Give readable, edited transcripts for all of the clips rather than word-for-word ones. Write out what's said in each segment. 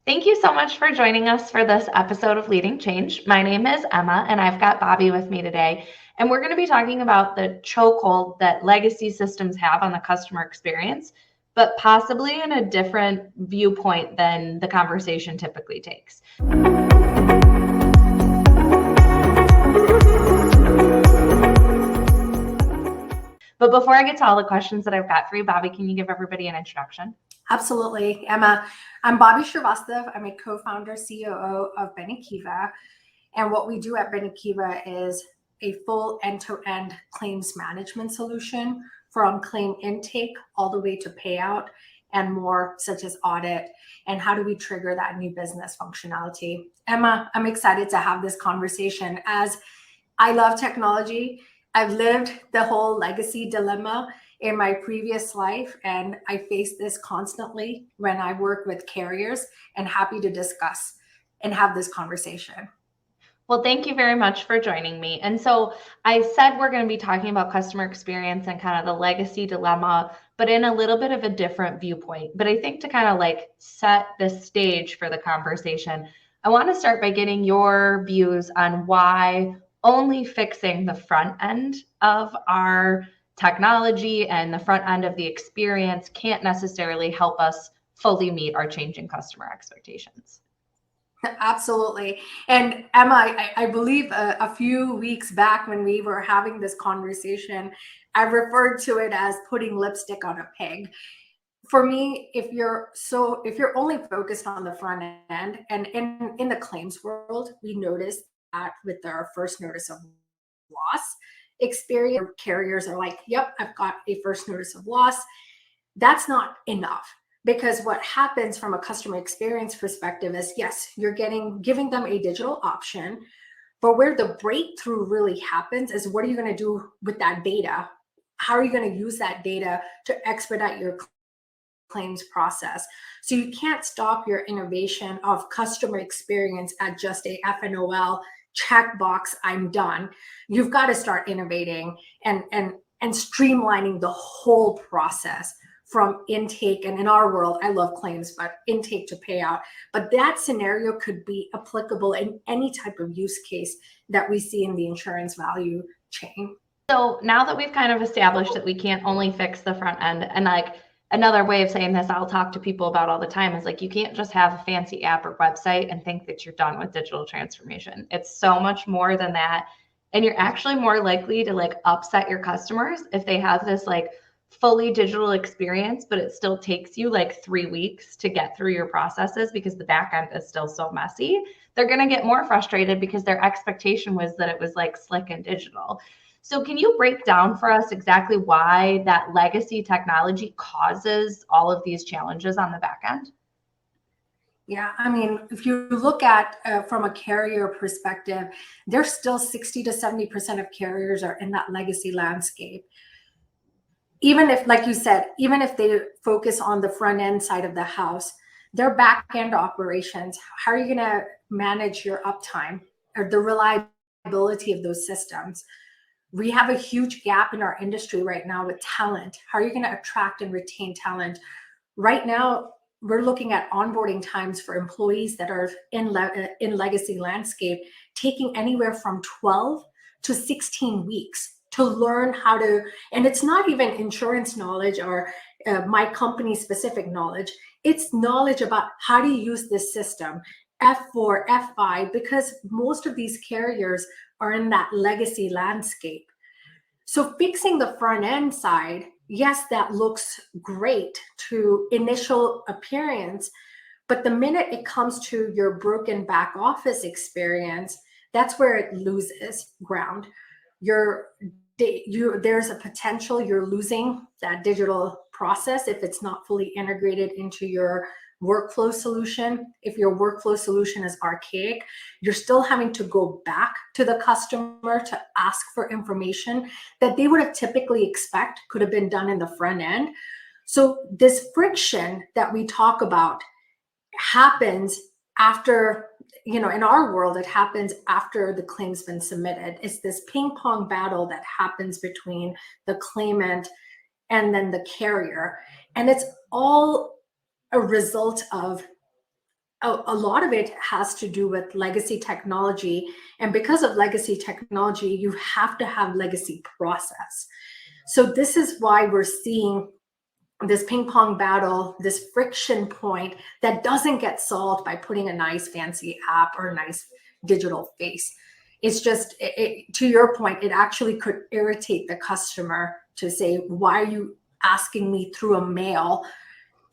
Thank you so much for joining us for this episode of Leading Change. My name is Emma, and I've got Bobbie with me today. And we're going to be talking about the chokehold that legacy systems have on the customer experience, but possibly in a different viewpoint than the conversation typically takes. But before I get to all the questions that I've got for you, Bobbie, can you give everybody an introduction? Absolutely, Emma. I'm Bobbie Shrivastav. I'm a co-founder, COO of Benekiva. And what we do at Benekiva is a full end-to-end claims management solution from claim intake all the way to payout and more, such as audit. And how do we trigger that new business functionality? Emma, I'm excited to have this conversation as I love technology. I've lived the whole legacy dilemma in my previous life, and I face this constantly when I work with carriers, and happy to discuss and have this conversation. Well, thank you very much for joining me. And so I said we're going to be talking about customer experience and kind of the legacy dilemma, but in a little bit of a different viewpoint. But I think to kind of like set the stage for the conversation, I want to start by getting your views on why only fixing the front end of our technology and the front end of the experience can't necessarily help us fully meet our changing customer expectations. Absolutely. And Emma, I believe a few weeks back when we were having this conversation, I referred to it as putting lipstick on a pig. For me, if you're only focused on the front end, and in the claims world, we noticed that with our first notice of loss experience, carriers are like, yep, I've got a first notice of loss. That's not enough, because what happens from a customer experience perspective is, yes, you're giving them a digital option, but where the breakthrough really happens is, what are you going to do with that data? How are you going to use that data to expedite your claims process? So you can't stop your innovation of customer experience at just a FNOL checkbox, I'm done. You've got to start innovating and streamlining the whole process from intake. And in our world, I love claims, but intake to payout. But that scenario could be applicable in any type of use case that we see in the insurance value chain. So now that we've kind of established that we can't only fix the front end, and like another way of saying this, I'll talk to people about all the time, is like, you can't just have a fancy app or website and think that you're done with digital transformation. It's so much more than that. And you're actually more likely to like upset your customers if they have this like fully digital experience, but it still takes you like 3 weeks to get through your processes because the back end is still so messy. They're going to get more frustrated because their expectation was that it was like slick and digital. So can you break down for us exactly why that legacy technology causes all of these challenges on the back end? Yeah, I mean, if you look at from a carrier perspective, there's still 60 to 70% of carriers are in that legacy landscape. Even if, like you said, even if they focus on the front end side of the house, their back end operations, how are you going to manage your uptime or the reliability of those systems? We have a huge gap in our industry right now with talent. How are you going to attract and retain talent? Right now, we're looking at onboarding times for employees that are in legacy landscape, taking anywhere from 12 to 16 weeks to learn how to, and it's not even insurance knowledge or my company specific knowledge. It's knowledge about how to use this system, F4, F5, because most of these carriers are in that legacy landscape. So fixing the front end side, yes, that looks great to initial appearance, but the minute it comes to your broken back office experience, that's where it loses ground. There's a potential you're losing that digital process if it's not fully integrated into your workflow solution. If your workflow solution is archaic, you're still having to go back to the customer to ask for information that they would have typically expect could have been done in the front end. So this friction that we talk about happens after, in our world, it happens after the claim's been submitted. It's this ping pong battle that happens between the claimant and then the carrier. And it's all a result of a lot of it has to do with legacy technology. And because of legacy technology, you have to have legacy process. So this is why we're seeing this ping pong battle, this friction point that doesn't get solved by putting a nice fancy app or a nice digital face. It's just, to your point, it actually could irritate the customer to say, why are you asking me through a mail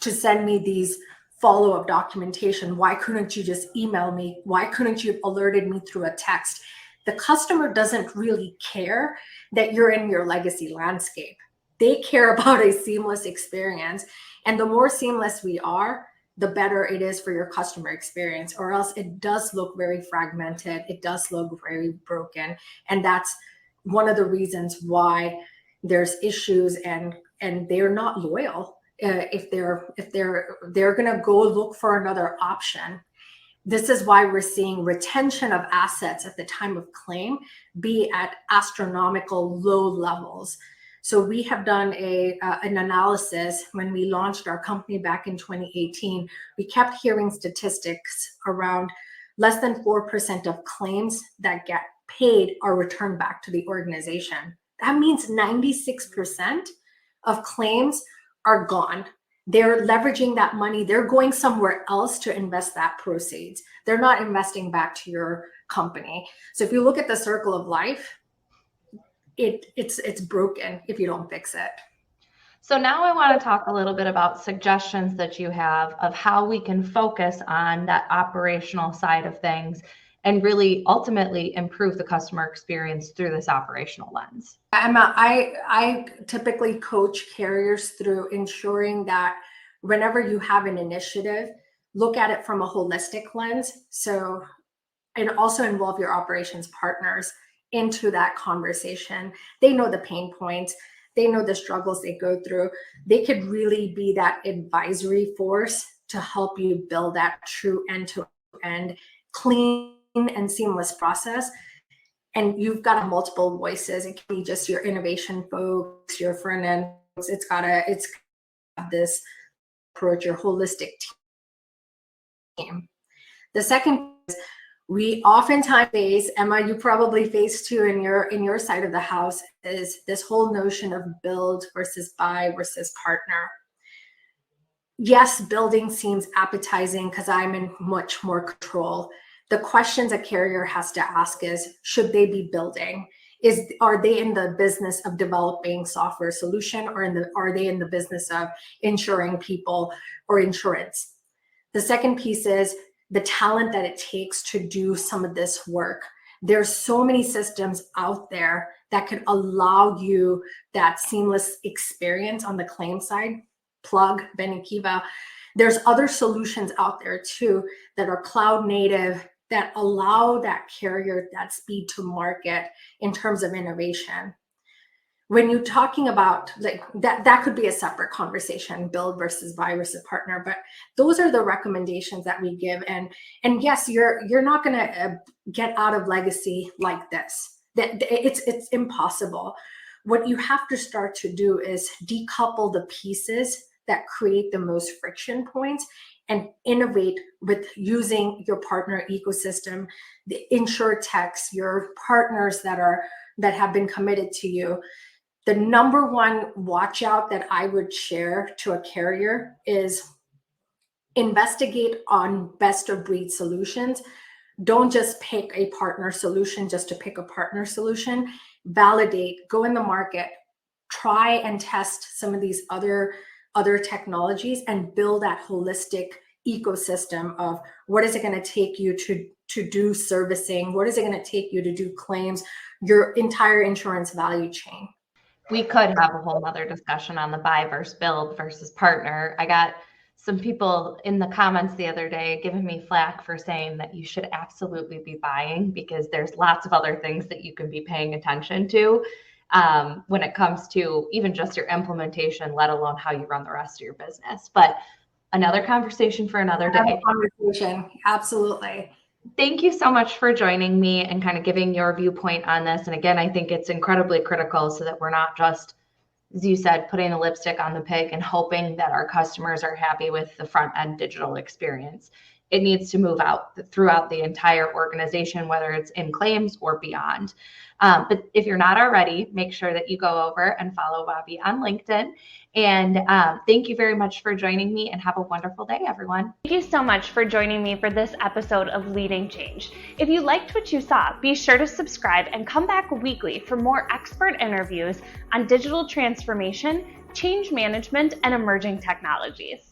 to send me these follow-up documentation? Why couldn't you just email me? Why couldn't you have alerted me through a text? The customer doesn't really care that you're in your legacy landscape. They care about a seamless experience. And the more seamless we are, the better it is for your customer experience, or else it does look very fragmented. It does look very broken. And that's one of the reasons why there's issues, and they're not loyal. If they're going to go look for another option. This is why we're seeing retention of assets at the time of claim be at astronomical low levels. So we have done an analysis when we launched our company back in 2018. We kept hearing statistics around less than 4% of claims that get paid are returned back to the organization. That means 96% of claims are gone. They're leveraging that money. They're going somewhere else to invest that proceeds. They're not investing back to your company. So if you look at the circle of life, it's broken if you don't fix it. So now I want to talk a little bit about suggestions that you have of how we can focus on that operational side of things and really ultimately improve the customer experience through this operational lens. Emma, I typically coach carriers through ensuring that whenever you have an initiative, look at it from a holistic lens. So, and also involve your operations partners into that conversation. They know the pain points. They know the struggles they go through. They could really be that advisory force to help you build that true end-to-end, clean and seamless process. And you've got multiple voices. It can be just your innovation folks, your front end folks. It's got this approach, your holistic team. The second is we oftentimes face, Emma, you probably face too in your side of the house, is this whole notion of build versus buy versus partner. Yes, building seems appetizing because I'm in much more control. The questions a carrier has to ask is, should they be building? Are they in the business of developing software solution, or are they in the business of insuring people or insurance? The second piece is the talent that it takes to do some of this work. There's so many systems out there that could allow you that seamless experience on the claim side. Plug, Benikiva. There's other solutions out there too that are cloud native, that allow that carrier that speed to market in terms of innovation. When you're talking about like that could be a separate conversation, build versus buy versus partner, but those are the recommendations that we give. And yes, you're not going to get out of legacy like this. That it's impossible. What you have to start to do is decouple the pieces that create the most friction points and innovate with using your partner ecosystem, the insurtechs, your partners that have been committed to you. The number one watch out that I would share to a carrier is investigate on best of breed solutions. Don't just pick a partner solution just to pick a partner solution. Validate, go in the market, try and test some of these other technologies and build that holistic ecosystem of what is it going to take you to do servicing? What is it going to take you to do claims? Your entire insurance value chain. We could have a whole nother discussion on the buy versus build versus partner. I got some people in the comments the other day giving me flack for saying that you should absolutely be buying because there's lots of other things that you can be paying attention to when it comes to even just your implementation, let alone how you run the rest of your business. But another conversation for another day. Conversation, absolutely. Thank you so much for joining me and kind of giving your viewpoint on this. And again, I think it's incredibly critical so that we're not just, as you said, putting the lipstick on the pig and hoping that our customers are happy with the front end digital experience. it needs to move out throughout the entire organization, whether it's in claims or beyond. But if you're not already, make sure that you go over and follow Bobbie on LinkedIn. And thank you very much for joining me, and have a wonderful day, everyone. Thank you so much for joining me for this episode of Leading Change. If you liked what you saw, be sure to subscribe and come back weekly for more expert interviews on digital transformation, change management, and emerging technologies.